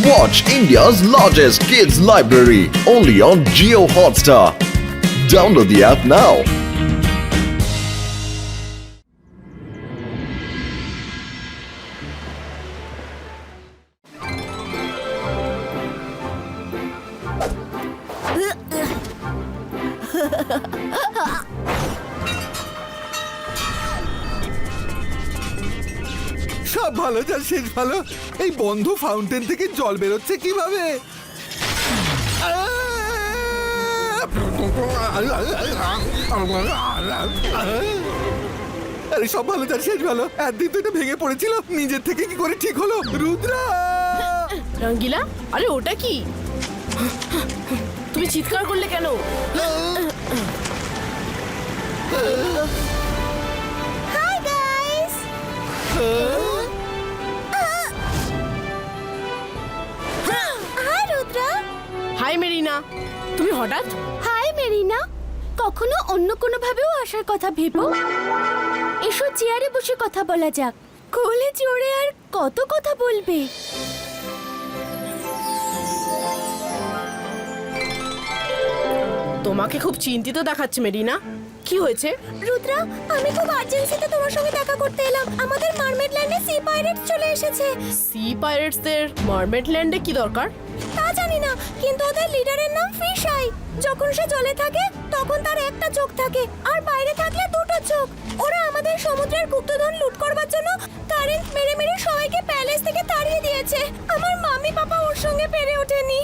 Watch India's largest kids library only on Jio Hotstar. Download the app now. সব ভালো যার শেষ ভালো। এই বন্ধ ফাউন্টেন থেকে জল বেরোচ্ছে কিভাবে? আরে সব ভালো যার শেষ ভালো। একদিন তো এটা ভেঙে পড়েছিল, নিজের থেকে কি করে ঠিক হলো? রুদ্রা! রঙ্গিলা, আরে ওটা কি? তুমি চিৎকার করলে কেন? Hi guys. Hi Rudra. Hi Marina, তুমি হঠাৎ? Hi Marina. কখনো অন্য কোনো ভাবেও আসার কথা ভেবো। এসো চেয়ারে বসে কথা বলা যাক। কোলে জোরে আর কত কথা বলবে? তোমাকে খুব চিন্তিত দেখাচ্ছে মেরিনা, কি হয়েছে? রুদ্রা, আমি খুব আর্জেন্সিতে তোমার সঙ্গে দেখা করতে এলাম। আমাদের মারমেড ল্যান্ডে সি পাইরেটস চলে এসেছে। সি পাইরেটসদের মারমেড ল্যান্ডে কি দরকার? তা জানি না, কিন্তু ওদের লিডারের নাম ফিশ আই। যখন সে জলে থাকে তখন তার একটা চোখ থাকে, আর বাইরে থাকলে দুটো চোখ। ওরা আমাদের সমুদ্রের গুপ্তধন লুট করবার জন্য কারেন্ট মেরে মেরে সবাইকে প্যালেস থেকে তাড়িয়ে দিয়েছে। আমার মামি পাপা ওর সঙ্গে পেরে ওঠেনি।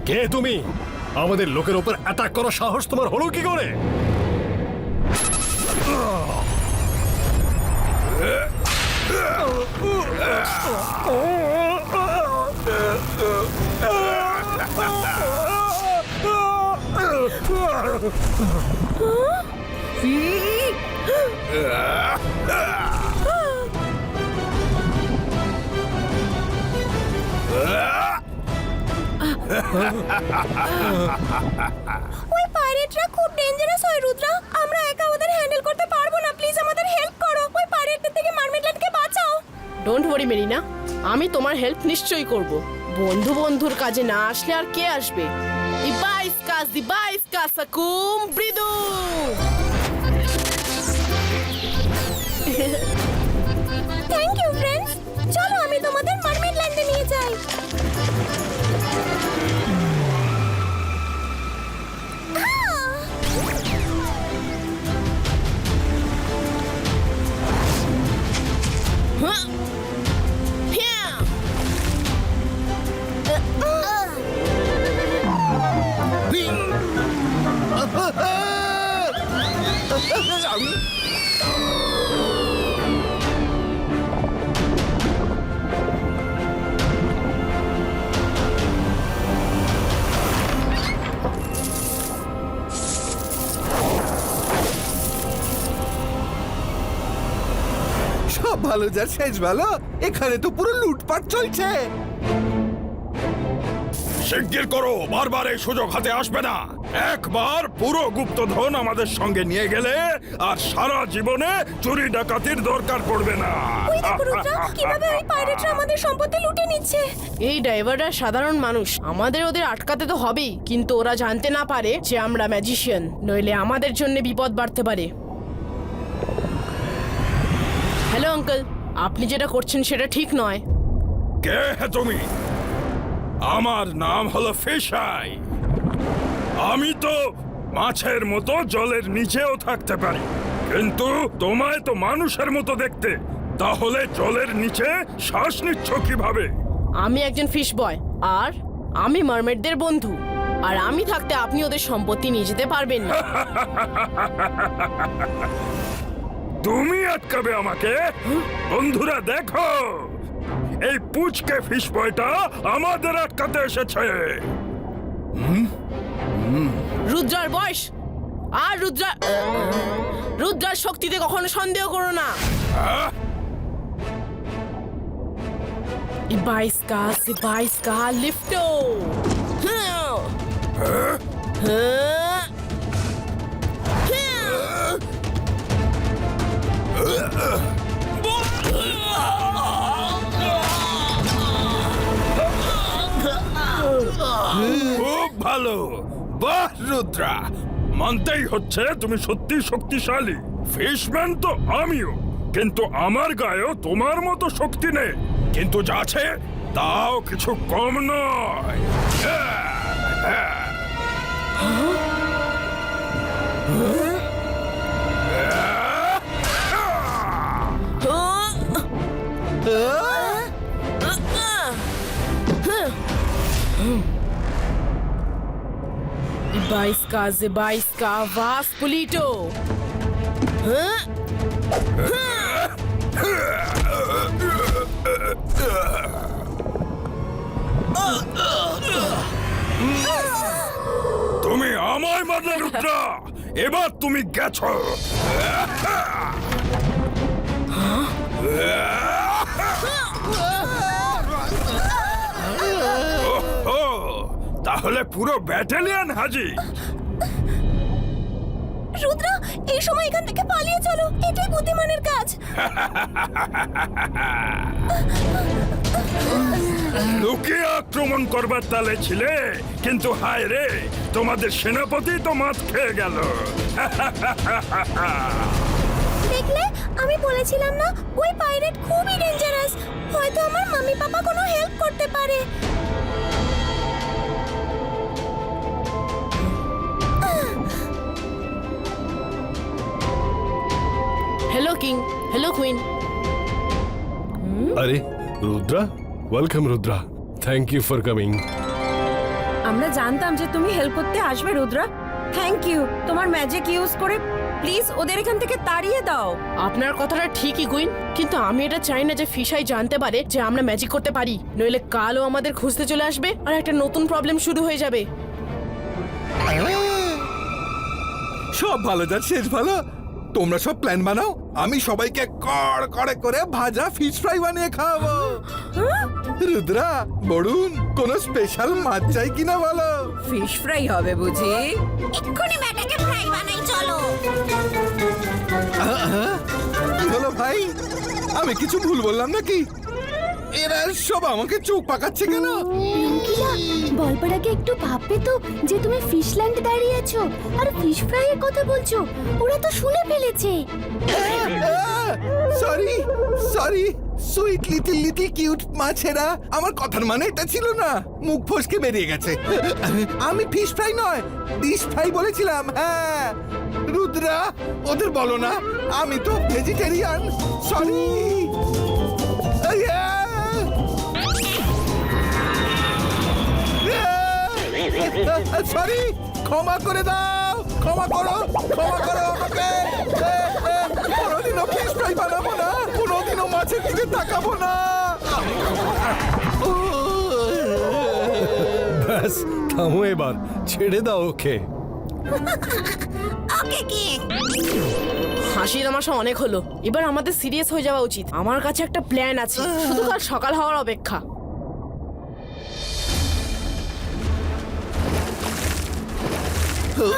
কে তুমি? আমাদের লোকের উপর অ্যাটাক করার সাহস তোমার হলো কি করে? ওই পাইরেটরা খুব ডেঞ্জারাস হয় রুদ্রা। আমরা একা ওদের হ্যান্ডেল করতে পারবো না। প্লিজ আমাদের হেল্প করো। ওই পাইরেটদের থেকে মারমেড ল্যান্ডকে বাঁচাও। ডোন্ট ওয়ারি মেরিনা, আমি তোমার হেল্প নিশ্চয়ই করব। বন্ধু বন্ধুর কাজে না আসলে আর কে আসবে? Ibaiskas cumprido! Thank you friends. চলো আমি তোমাদের মারমেড ল্যান্ডে নিয়ে যাই। সব ভালো যার শেষ ভালো। এখানে তো পুরো লুটপাট চলছে। শিগগির করো, বারবার এই সুযোগ হাতে আসবে না। একবার পুরো গুপ্তধন আমাদের সঙ্গে নিয়ে গেলে আর সারা জীবনে চুরি ডাকাতির দরকার পড়বে না। ওই দেখো রুদ্রা, কিভাবে ওই পাইরেটরা আমাদের সম্পত্তি লুটে নিচ্ছে। এই ড্রাইভাররা সাধারণ মানুষ, আমাদের ওদের আটকাতে তো হবেই, কিন্তু ওরা জানতে না পারে যে আমরা ম্যাজিশিয়ান, নইলে আমাদের জন্য বিপদ বাড়তে পারে। হ্যালো আঙ্কেল, আপনি যেটা করছেন সেটা ঠিক নয়। কে হে তুমি? আমার নাম হলো ফিশাই। আমি তো মাছের মতো জলের নিচেও থাকতে পারি, কিন্তু তোমায় তো মানুষের মতো দেখতে। তাহলে জলের নিচে শ্বাস নিচ্ছ কিভাবে? আমি একজন ফিশ বয়, আর আমি মারমেডদের বন্ধু, আর আমি থাকতে আপনি ওদের সম্পত্তি নিয়ে যেতে পারবেন না। তুমি আটকাবে আমাকে? বন্ধুরা দেখো, এই পুচকে ফিশ বয়টা আমাদের আটকাতে এসেছে। রুদ্রার বয়স আর রুদ্রার শক্তিতে কখনো সন্দেহ করো না। বাইসকা লিফটো। খুব ভালো, বাহ রুদ্রা, মানতেই হচ্ছে তুমি সত্যি শক্তিশালী। ফিশম্যান তো আমিও, কিন্তু আমার গায়েও তোমার মতো শক্তি নেই, কিন্তু যা আছে তাও কিছু কম নয়। Baisca, Vas Pulito. তুমি আমায় মারলে রুদ্রা, এবার তুমি গেছো। তাহলে পুরো ব্যাটালিয়ন হাজির। রুদ্রা, এই সময় এখান থেকে পালিয়ে চলো, এটাই বুদ্ধিমানের কাজ। লুকিয়ে আক্রমণ করবার তালে ছিলে, কিন্তু হায় রে, তোমাদের সেনাপতি তো মাছ খেয়ে গেল। দেখলে, আমি বলেছিলাম না ওই পাইরেট খুবই ডেঞ্জারাস। হয়তো আমার মাম্মি পাপা কোনো হেল্প করতে পারে। Hello King, hello Queen. আরে Rudra, welcome Rudra, thank you for coming. আমরা জানতাম যে তুমি হেল্প করতে আসবে রুদ্রা। Thank you. তোমার ম্যাজিক ইউজ করে প্লিজ ওদের এখান থেকে তাড়িয়ে দাও। আপনার কথাটা ঠিকই কুইন, কিন্তু আমি এটা চাই না যে ফিশাই জানতে পারে যে আমরা ম্যাজিক করতে পারি, নইলে কালও আমাদের খুঁজতে চলে আসবে আর একটা নতুন প্রবলেম শুরু হয়ে যাবে। সব ভালো যার শেষ ভালো। তোমরা সব প্ল্যান বানাও, আমি সবাইকে কড় করে করে ভাজা ফিশ ফ্রাই বানিয়ে খাওয়াবো। রুদ্রা, বরুণ, কোনো স্পেশাল মাছ চাই কিনা বলো। ফিশ ফ্রাই হবে বুঝি? এক্ষুনি ব্যাটাকে ফ্রাই বানাই চলো। কি হলো ভাই, আমি কিছু ভুল বললাম নাকি? এরা সব আমাকে চোখ পাকাচ্ছে কেন? রঙ্কিলা, বলপাড়াকে একটু ভাববে তো যে তুমি ফিশল্যান্ডে দাঁড়িয়ে আছো আর ফিশ ফ্রাইয়ের কথা বলছো। ওরা তো শুনে ফেলেছে। Sorry sorry, sweet little cute মাছেরা, আমার কথার মানে এটা ছিল না, মুখ ফসকে বেরিয়ে গেছে। আমি ফিশ ফ্রাই নয়, ডিশ ফ্রাই বলেছিলাম। হ্যাঁ রুদ্রা, ওদের বলো না আমি তো ভেজিটেরিয়ান। সরি। সরি, ক্ষমা করে দাও, ক্ষমা করো আমাকে। কোনোদিনও ফিশ ফ্রাই বানাবো না, কোনোদিনও মাছের দিকে তাকাবো না। ব্যাস থামো এবার, ছেড়ে দাও ওকে। ওকে কি? হাসি তামাশা অনেক হলো, এবার আমাদের সিরিয়াস হয়ে যাওয়া উচিত। আমার কাছে একটা প্ল্যান আছে, শুধু কাল সকাল হওয়ার অপেক্ষা। জাহাজের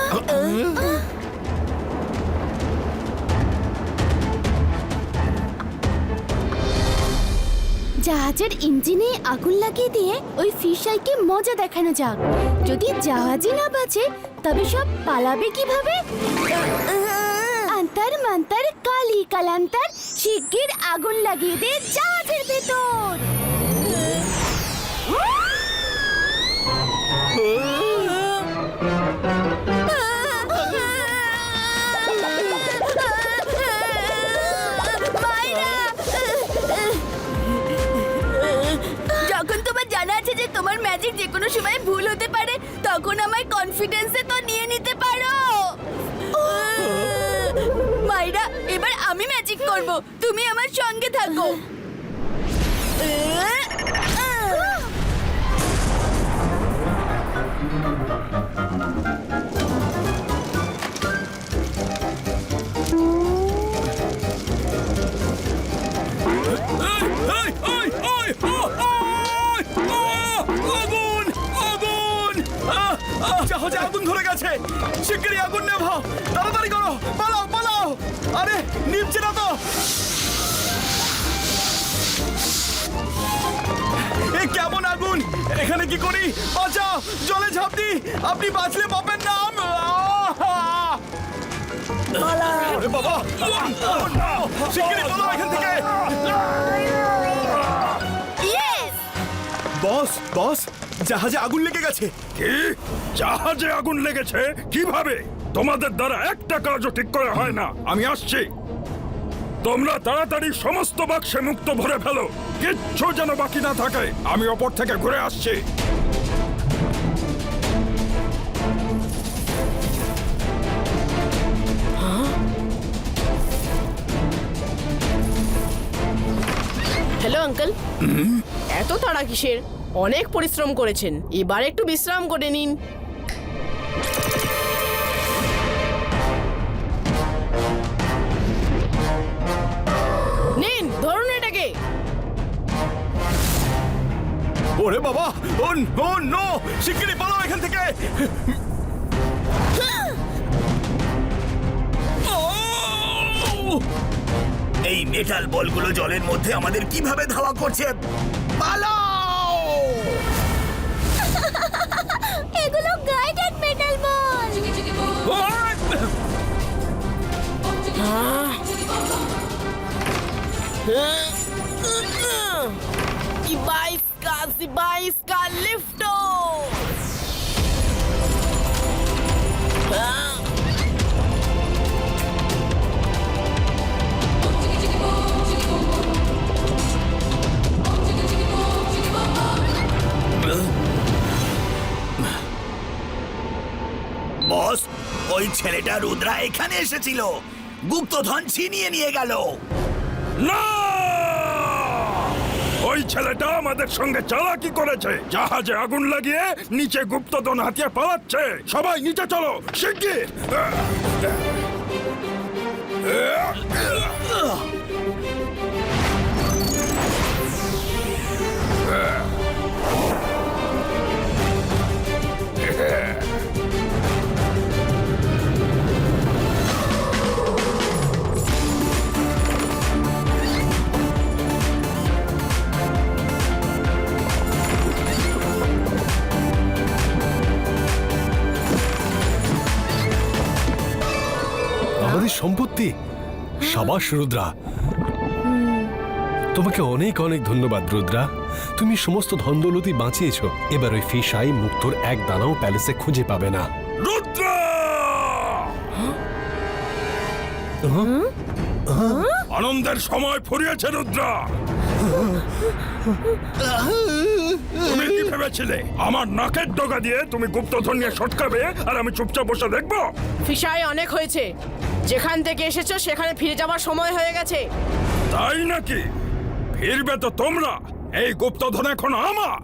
ইঞ্জিনে আগুন লাগিয়ে দিয়ে ওই ফিশাইকে মজা দেখানো যাক। যদি জাহাজই না বাঁচে তবে সব পালাবে কিভাবে? আন্তর মন্তর কালি কালান্তর, শিগগির আগুন লাগিয়ে দে জাহাজের ভেতর। যখন তোমার জানা আছে যে তোমার ম্যাজিক যে কোনো সময় ভুল হতে পারে, তখন আমায় কনফিডেন্সে তো নিয়ে নিতে পারো। মাইরা, এবার আমি ম্যাজিক করব, তুমি আমার সঙ্গে থাকো। আগুন! আগুন! জাহাজে আগুন ধরে গেছে! শিগগিরই আগুন নেভাও! তাড়াতাড়ি করো! পালাও, পালাও! আরে নিভছে না তো! এ কেমন আগুন! এখানে কি করি? বাঁচাও! জলে ঝাঁপ দি! আপনি বাঁচলে পাবেন না! আরে বাবা! শিগগিরই পালাও এখান থেকে! বস, বস, জাহাজে আগুন লেগে গেছে। কি? জাহাজে আগুন লেগেছে? কিভাবে? তোমাদের দ্বারা একটা কাজও ঠিক করে হয় না। আমি আসছি। তোমরা তাড়াতাড়ি সমস্ত বাক্সে মুক্ত ভরে ফেলো, কিচ্ছু যেন বাকি না থাকে। আমি ওপর থেকে ঘুরে আসছি। হ্যালো আঙ্কেল, এত তাড়া কিসের? অনেক পরিশ্রম করেছেন, এবার একটু বিশ্রাম করে নিন। নিন, ধরুন এটাকে। ওরে বাবা! ও নো! শিগগিরই পালাও এখান থেকে! এই মেটাল বলগুলো জলের মধ্যে আমাদের কিভাবে ধাওয়া করছে? পালাও! এগুলো গাইডেড মেটাল বল। Ibaiska lifto! বস, ওই ছেলেটা রুদ্রা এখানে এসেছিল, গুপ্তধন ছিনিয়ে নিয়ে গেল। না! ওই ছেলেটা আমাদের সঙ্গে চালাকি করেছে। জাহাজে আগুন লাগিয়ে নিচে গুপ্তধন হাতিয়ে পালাচ্ছে। সবাই নিচে চলো, শিগগির! আমাদের সম্পত্তি। সাবাস রুদ্রা, তোমাকে অনেক অনেক ধন্যবাদ রুদ্রা। তুমি সমস্ত ধনদৌলতি বাঁচিয়েছো। এবার ওই ফিশাই মুক্তোর এক দানাও প্যালেসে খুঁজে পাবে না। রুদ্র! আনন্দের সময় ফুরিয়েছে রুদ্রা। তুমি কি ভেবেছিলে আমার নাকের ডগা দিয়ে তুমি গুপ্তধন নিয়ে সটকাবে আর আমি চুপচাপ বসে দেখবো? ফিশাই অনেক হয়েছে। যেখান থেকে এসেছো সেখানে ফিরে যাওয়ার সময় হয়ে গেছে। তাই নাকি? ফিরবে তো তোমরা। এই গুপ্তধন এখন আমার।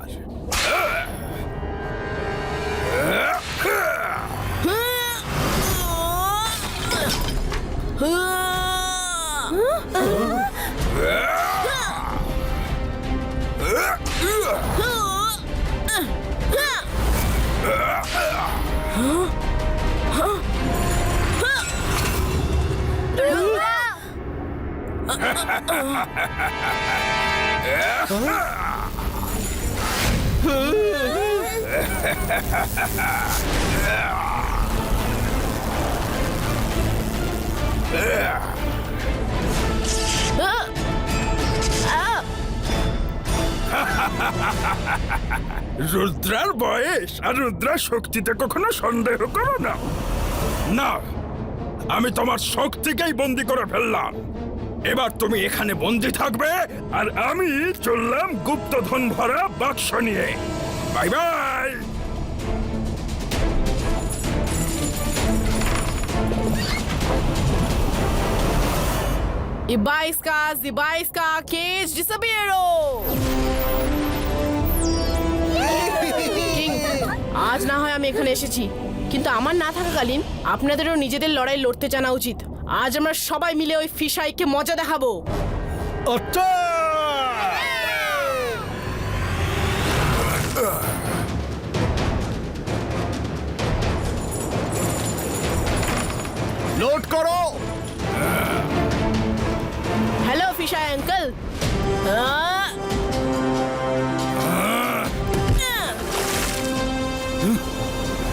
রুদ্রার বয়স আর রুদ্রার শক্তিতে কখনো সন্দেহ করো না। না, আমি তোমার শক্তিকেই বন্দি করে ফেললাম। এবার তুমি এখানে বন্দি থাকবে আর আমি চললাম গুপ্তধন ভরা বাক্স নিয়ে। Bye bye. Ibaiska, cage disappearo! King, আজ না হয় আমি এখানে এসেছি, কিন্তু আমার না থাকাকালীন আপনাদেরও নিজেদের লড়াই লড়তে জানা উচিত। আজ আমরা সবাই মিলে ওই ফিশাইকে মজা দেখাবো। লোড করো। Hello fisheye uncle.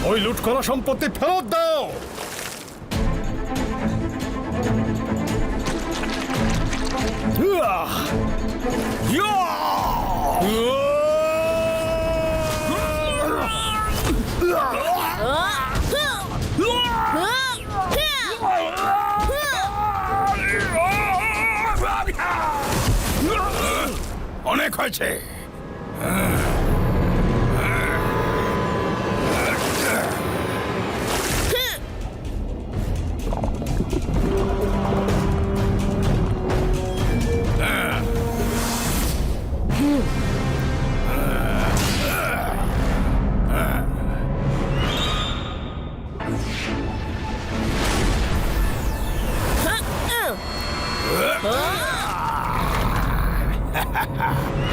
ওই লুট করা সম্পত্তি ফেরত দাও। অনেক হয়েছে।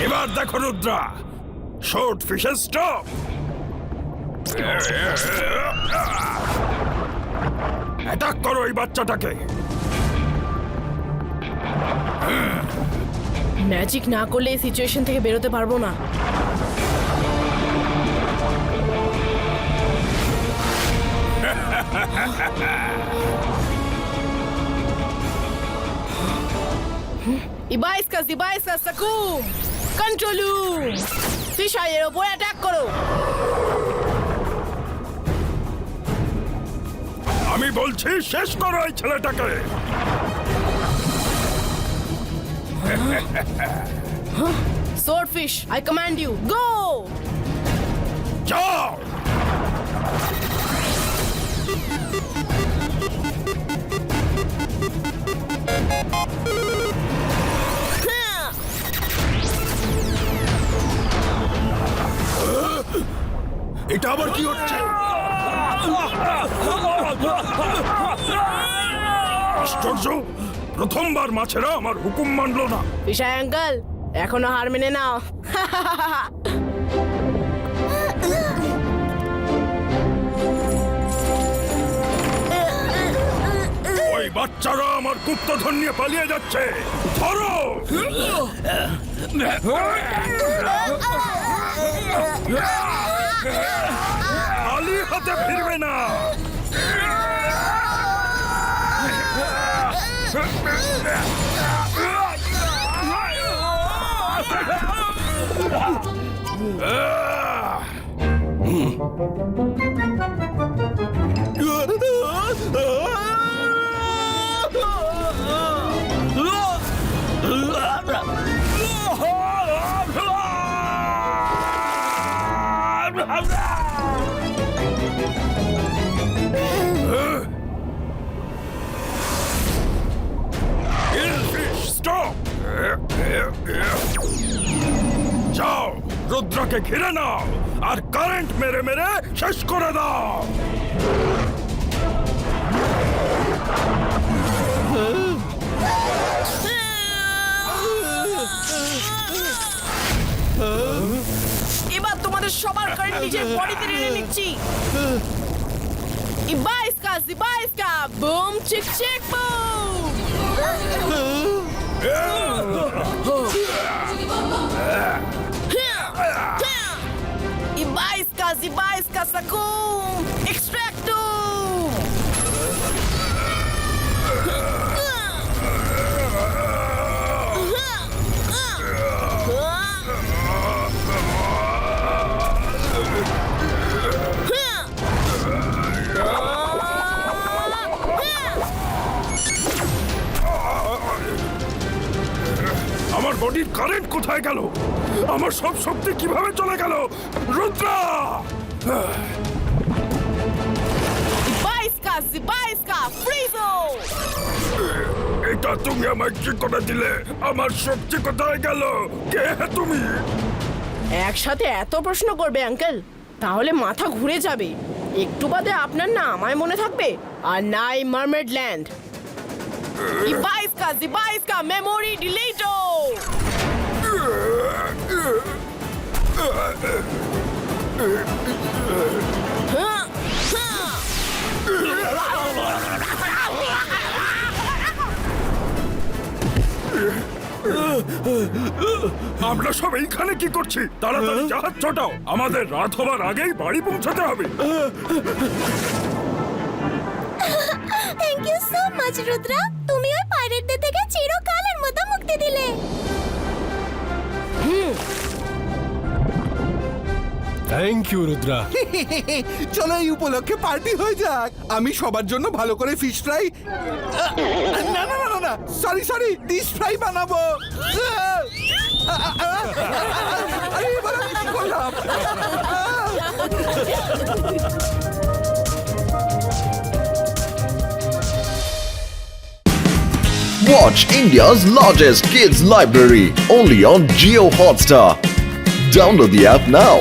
এবার দেখো রুদ্রা, শর্ট ফিশের স্টপ। অ্যাটাক করো এই বাচ্চাটাকে। ম্যাজিক না করলে এই সিচুয়েশন থেকে বেরোতে পারবো না। Ibaiska, Sakum! Controlum! ফিশাইয়ের ওপর অ্যাটাক করো। আমি বলছি শেষ করো এই ছেলেটাকে। Swordfish, I command you, go! যাও। এটা আবার কি হচ্ছে? আশ্চর্য, প্রথমবার মাছেরা আমার হুকুম মানলো না। ফিশাই আঙ্কেল, এখনো হার মেনে নাও। ওই বাচ্চারা আমার গুপ্তধন নিয়ে পালিয়ে যাচ্ছে, ধরো। খালি হাতে ফিরবে না। Stop! যাও, রুদ্রকে ঘিরে নাও আর কারেন্ট মেরে মেরে শেষ করে দাও। এবার তোমাদের সবার কারেন্ট নিজের বডিতে টেনে নিচ্ছি। Ibaiska, বুম চিক চিক বুম। Ibaisca Sacum! Extractum! আমার বডির কারেন্ট কোথায় গেল? আমার সব শক্তি কিভাবে চলে গেল? রুদ্রা! Ibaisca Frizo! এটা তুমি আমায় কি করে দিলে? আমার শক্তি কোথায় গেল? কে তুমি? একসাথে এত প্রশ্ন করবে আঙ্কেল, তাহলে মাথা ঘুরে যাবে। একটু বাদে আপনার না আমায় মনে থাকবে আর নাই মারমেড ল্যান্ড। Ibaisca মেমোরি ডিলেটো! আমরা সব এইখানে কি করছি? তাড়াতাড়ি জাহাজ ছোটাও, আমাদের রাত হবার আগেই বাড়ি পৌঁছাতে হবে। Thank you so much Rudra, তুমি ওই পাইরেটদের থেকে চিরকালের মতো মুক্তি দিলে। Thank you Rudra. চলো এই উপলক্ষে পার্টি হয়ে যাক। আমি সবার জন্য ভালো করে ফিশ ফ্রাই, না না না না সরি ডিশ ফ্রাই বানাবো। আরে এবার আমি কি করলাম? Watch India's largest kids library only on Geo Hotstar. Download the app now.